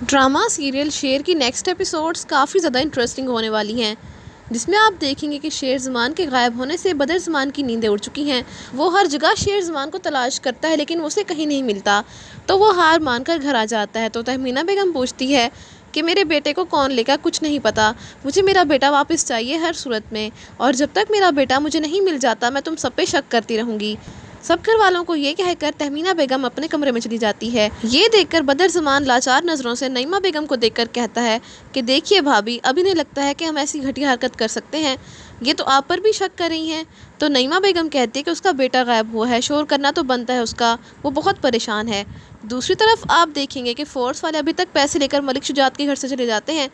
Drama serial शेर की next episodes काफ़ी ज़्यादा इंटरेस्टिंग होने वाली हैं, जिसमें आप देखेंगे कि शेर ज़मान के गायब होने से बदर ज़मान की नींदें उड़ चुकी हैं। वो हर जगह शेर ज़मान को तलाश करता है, लेकिन उसे कहीं नहीं मिलता। तो वो हार मानकर घर आ जाता है। तो तहमीना बेगम पूछती है कि मेरे बेटे को कौन लेगा, कुछ नहीं पता, मुझे मेरा बेटा वापस चाहिए हर सूरत में, और जब तक मेरा बेटा मुझे नहीं मिल जाता मैं तुम सब पे शक करती रहूँगी। सब घर वालों को ये कहकर तहमीना बेगम अपने कमरे में चली जाती है। ये देखकर बदर ज़मान लाचार नज़रों से नईमा बेगम को देखकर कहता है कि देखिए भाभी, अभी नहीं लगता है कि हम ऐसी घटिया हरकत कर सकते हैं। ये तो आप पर भी शक कर रही हैं। तो नईमा बेगम कहती है कि उसका बेटा गायब हुआ है, शोर करना तो बनता है उसका, वो बहुत परेशान है। दूसरी तरफ आप देखेंगे कि फोर्स वाले अभी तक पैसे लेकर मलिक शुजात के घर से चले जाते हैं,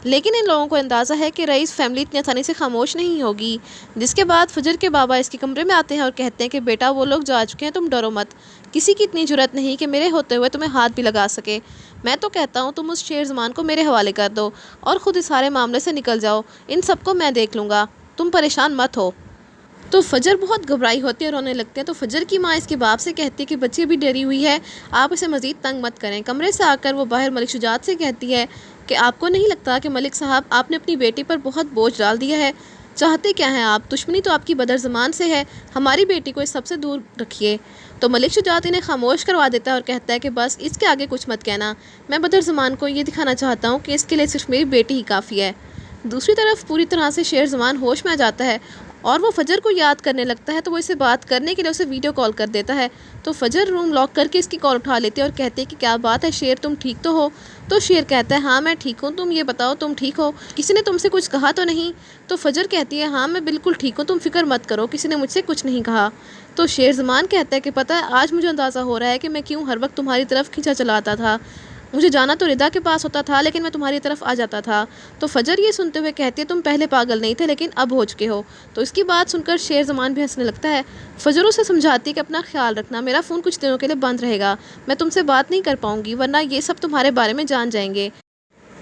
लेकिन इन लोगों को अंदाज़ा है कि रईस फैमिली इतनी आसानी से खामोश नहीं होगी। जिसके बाद फजर के बाबा इसके कमरे में आते हैं और कहते हैं कि बेटा वो लोग जा चुके हैं, तुम डरो मत, किसी की इतनी जुर्रत नहीं कि मेरे होते हुए तुम्हें हाथ भी लगा सके। मैं तो कहता हूँ तुम उस शेर ज़मान को मेरे हवाले कर दो और ख़ुद इस सारे मामले से निकल जाओ, इन सबको मैं देख लूँगा, तुम परेशान मत हो। तो फजर बहुत घबराई होती है और रोने लगते हैं। तो फजर की माँ इसके बाप से कहती है कि बच्ची भी डरी हुई है, आप इसे मज़ीद तंग मत करें। कमरे से आकर वो बाहर मलिक शुजात से कहती है कि आपको नहीं लगता कि मलिक साहब आपने अपनी बेटी पर बहुत बोझ डाल दिया है? चाहते क्या हैं आप? दुश्मनी तो आपकी बदर ज़मान से है, हमारी बेटी को इस सबसे दूर रखिए। तो मलिक शुजात इन्हें खामोश करवा देता है और कहता है कि बस इसके आगे कुछ मत कहना, मैं बदर ज़मान को ये दिखाना चाहता हूँ कि इसके लिए सिर्फ मेरी बेटी ही काफ़ी है। दूसरी तरफ पूरी तरह से शेर ज़मान होश में आ जाता है और वो फजर को याद करने लगता है। तो वो इसे बात करने के लिए उसे वीडियो कॉल कर देता है। तो फजर रूम लॉक करके इसकी कॉल उठा लेती है और कहती है कि क्या बात है शेर, तुम ठीक तो हो? तो शेर कहता है हाँ मैं ठीक हूँ, तुम ये बताओ तुम ठीक हो, किसी ने तुमसे कुछ कहा तो नहीं? तो फजर कहती है हाँ मैं बिल्कुल ठीक हूँ, तुम फिक्र मत करो, किसी ने मुझसे कुछ नहीं कहा। तो शेर ज़मान कहता है कि पता है आज मुझे अंदाज़ा हो रहा है कि मैं क्यों हर वक्त तुम्हारी तरफ खींचा चलाता था। मुझे जाना तो रिदा के पास होता था, लेकिन मैं तुम्हारी तरफ आ जाता था। तो फजर ये सुनते हुए कहती है तुम पहले पागल नहीं थे, लेकिन अब हो चुके हो। तो इसकी बात सुनकर शेर ज़मान भी हंसने लगता है। फजर उसे समझाती है कि अपना ख्याल रखना, मेरा फ़ोन कुछ दिनों के लिए बंद रहेगा, मैं तुमसे बात नहीं कर पाऊँगी, वरना ये सब तुम्हारे बारे में जान जाएंगे।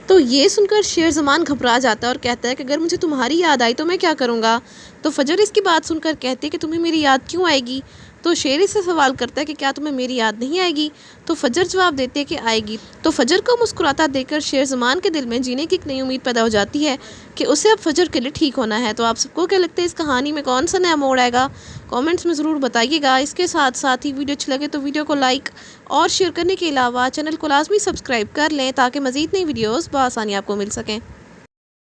तो ये सुनकर शेर ज़मान घबरा जाता है और कहता है कि अगर मुझे तुम्हारी याद आई तो मैं क्या करूँगा? तो फजर इसकी बात सुनकर कहती है कि तुम्हें मेरी याद क्यों आएगी? तो शेर इससे सवाल करता है कि क्या तुम्हें मेरी याद नहीं आएगी? तो फजर जवाब देती है कि आएगी। तो फजर को मुस्कुराता देखकर शेर ज़मान के दिल में जीने की एक नई उम्मीद पैदा हो जाती है कि उसे अब फजर के लिए ठीक होना है। तो आप सबको क्या लगता है इस कहानी में कौन सा नया मोड़ आएगा? कमेंट्स में ज़रूर बताइएगा। इसके साथ साथ ही वीडियो अच्छी लगे तो वीडियो को लाइक और शेयर करने के अलावा चैनल को लाजमी सब्सक्राइब कर लें, ताकि मज़ीद नई वीडियोज़ बआसानी आपको मिल सकें।